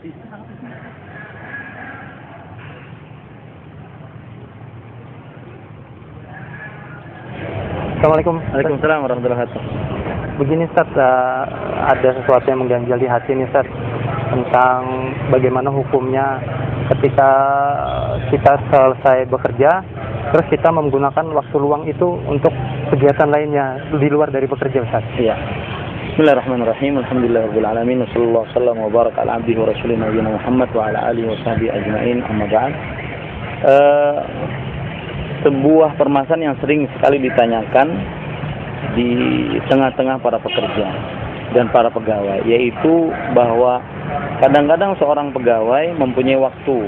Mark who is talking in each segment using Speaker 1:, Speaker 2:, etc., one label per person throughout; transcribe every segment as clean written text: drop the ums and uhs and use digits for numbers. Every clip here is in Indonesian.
Speaker 1: Assalamualaikum.
Speaker 2: Waalaikumsalam warahmatullahi wabarakatuh.
Speaker 1: Begini Ustaz, ada sesuatu yang mengganjal di hati nih Ustaz, tentang bagaimana hukumnya ketika kita selesai bekerja, terus kita menggunakan waktu luang itu untuk kegiatan lainnya di luar dari bekerja Ustaz.
Speaker 2: Iya. Bismillahirrahmanirrahim. Alhamdulillahirabbil alamin. Wassallallahu wasallam wa baraka ala abdihi wa rasulih nabiyina Muhammad wa ala alihi wa sahbihi ajmain. Amma ba'd. Sebuah permasalahan yang sering sekali ditanyakan di tengah-tengah para pekerja dan para pegawai, yaitu bahwa kadang-kadang seorang pegawai mempunyai waktu,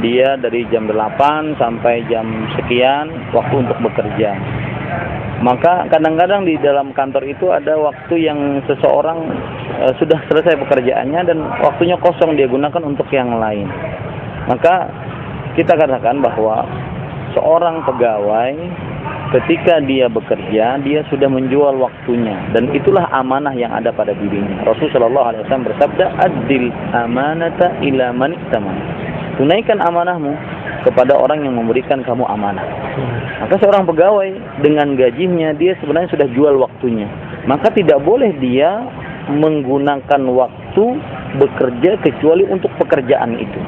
Speaker 2: dia dari jam 8 sampai jam sekian waktu untuk bekerja. Maka kadang-kadang di dalam kantor itu ada waktu yang seseorang sudah selesai pekerjaannya dan waktunya kosong, dia gunakan untuk yang lain. Maka kita katakan bahwa seorang pegawai ketika dia bekerja, dia sudah menjual waktunya, dan itulah amanah yang ada pada dirinya. Rasulullah SAW bersabda, "Addil amanata ila man itamana." Tunaikan amanahmu kepada orang yang memberikan kamu amanah. Maka seorang pegawai dengan gajinya, dia sebenarnya sudah jual waktunya. Maka tidak boleh dia menggunakan waktu bekerja kecuali untuk pekerjaan itu.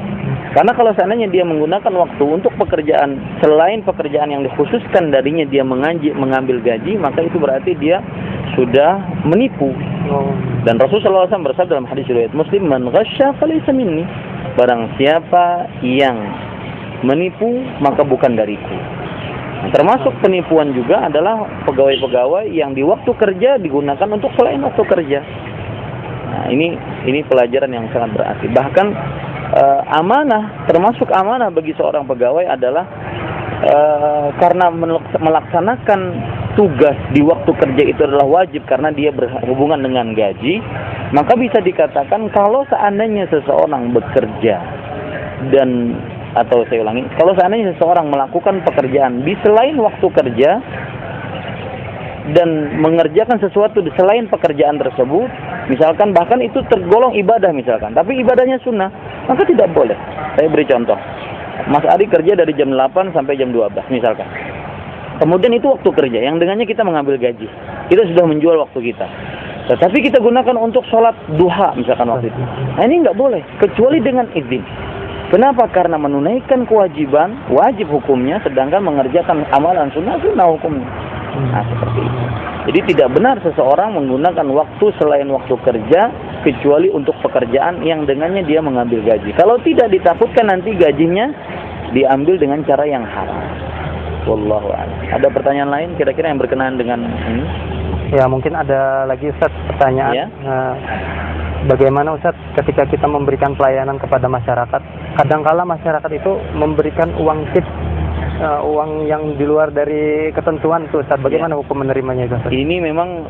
Speaker 2: Karena kalau seandainya dia menggunakan waktu untuk pekerjaan selain pekerjaan yang dikhususkan darinya, dia mengambil gaji, maka itu berarti dia sudah menipu. Dan Rasulullah SAW bersabda dalam hadis riwayat Muslim, "Man ghasya falaysa minni." Barang siapa yang menipu, maka bukan dariku. Nah, termasuk penipuan juga adalah pegawai-pegawai yang di waktu kerja digunakan untuk selain waktu kerja. Nah, ini pelajaran yang sangat berarti. Bahkan amanah, termasuk amanah bagi seorang pegawai adalah karena melaksanakan tugas di waktu kerja itu adalah wajib karena dia berhubungan dengan gaji, maka bisa dikatakan kalau seandainya seseorang bekerja kalau seandainya seseorang melakukan pekerjaan di selain waktu kerja dan mengerjakan sesuatu di selain pekerjaan tersebut, misalkan bahkan itu tergolong ibadah misalkan, tapi ibadahnya sunnah, maka tidak boleh. Saya beri contoh. Mas Ari kerja dari jam 8 sampai jam 12 misalkan. Kemudian itu waktu kerja yang dengannya kita mengambil gaji. Kita sudah menjual waktu kita. Tetapi kita gunakan untuk sholat duha misalkan waktu itu. Nah, ini nggak boleh kecuali dengan izin. Kenapa? Karena menunaikan kewajiban, wajib hukumnya, sedangkan mengerjakan amalan sunnah hukumnya. Nah, seperti itu. Jadi tidak benar seseorang menggunakan waktu selain waktu kerja kecuali untuk pekerjaan yang dengannya dia mengambil gaji. Kalau tidak, ditakutkan nanti gajinya diambil dengan cara yang haram. Wallahu a'lam. Ada pertanyaan lain kira-kira yang berkenaan dengan ini?
Speaker 1: Ya, mungkin ada lagi Ustaz pertanyaan.
Speaker 2: Ya?
Speaker 1: Bagaimana Ustaz ketika kita memberikan pelayanan kepada masyarakat, kadangkala masyarakat itu memberikan uang tip, uang yang di luar dari ketentuan tuh Ustaz, bagaimana hukum menerimanya itu Ustaz? Ini
Speaker 2: memang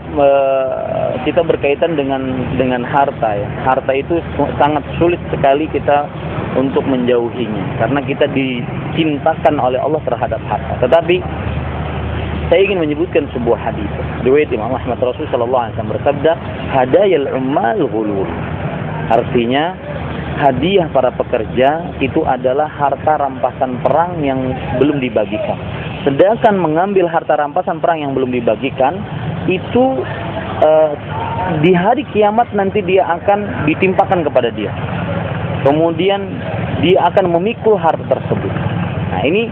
Speaker 2: kita berkaitan dengan harta ya. Harta itu sangat sulit sekali kita untuk menjauhinya karena kita dicintakan oleh Allah terhadap harta. Tetapi saya ingin menyebutkan sebuah hadis riwayat Imam Ahmad. Rasulullah sallallahu alaihi wasallam bersabda, "Hadayal ummal ghulul." Artinya hadiah para pekerja itu adalah harta rampasan perang yang belum dibagikan. Sedangkan mengambil harta rampasan perang yang belum dibagikan itu di hari kiamat nanti dia akan ditimpakan kepada dia. Kemudian dia akan memikul harta tersebut. Nah, ini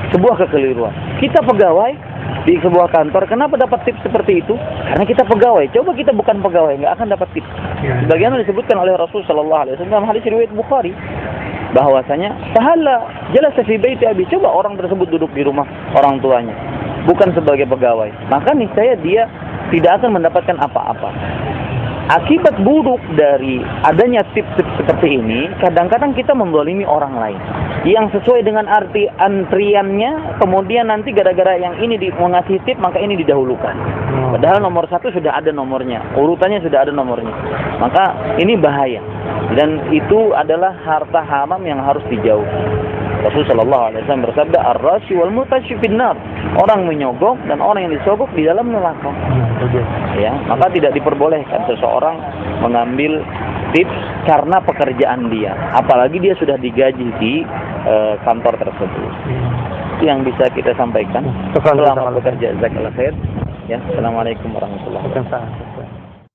Speaker 2: sebuah kekeliruan. Kita pegawai di sebuah kantor, kenapa dapat tips seperti itu? Karena kita pegawai. Coba kita bukan pegawai, nggak akan dapat tips. Sebagaimana disebutkan oleh Rasul sallallahu alaihi wasallam dalam hadis riwayat Bukhari, bahwasanya "Tahalla jalasa fi baiti abi." Coba orang tersebut duduk di rumah orang tuanya, bukan sebagai pegawai, maka niscaya dia tidak akan mendapatkan apa-apa. Akibat buruk dari adanya tips-tips seperti ini, kadang-kadang kita menzalimi orang lain yang sesuai dengan arti antriannya, kemudian nanti gara-gara yang ini mengasih tip, maka ini didahulukan. Padahal nomor 1 sudah ada nomornya, urutannya sudah ada nomornya. Maka ini bahaya, dan itu adalah harta haram yang harus dijauhi. Rasulullah SAW bersabda, "Ar-rashi wal mutashi finnar." Orang menyogok dan orang yang disogok di dalam neraka. Ya, maka tidak diperbolehkan seseorang mengambil positif karena pekerjaan dia, apalagi dia sudah digaji di kantor tersebut. Itu yang bisa kita sampaikan. Selamat bekerja, jazakallah khair. Ya, assalamualaikum warahmatullahi wabarakatuh.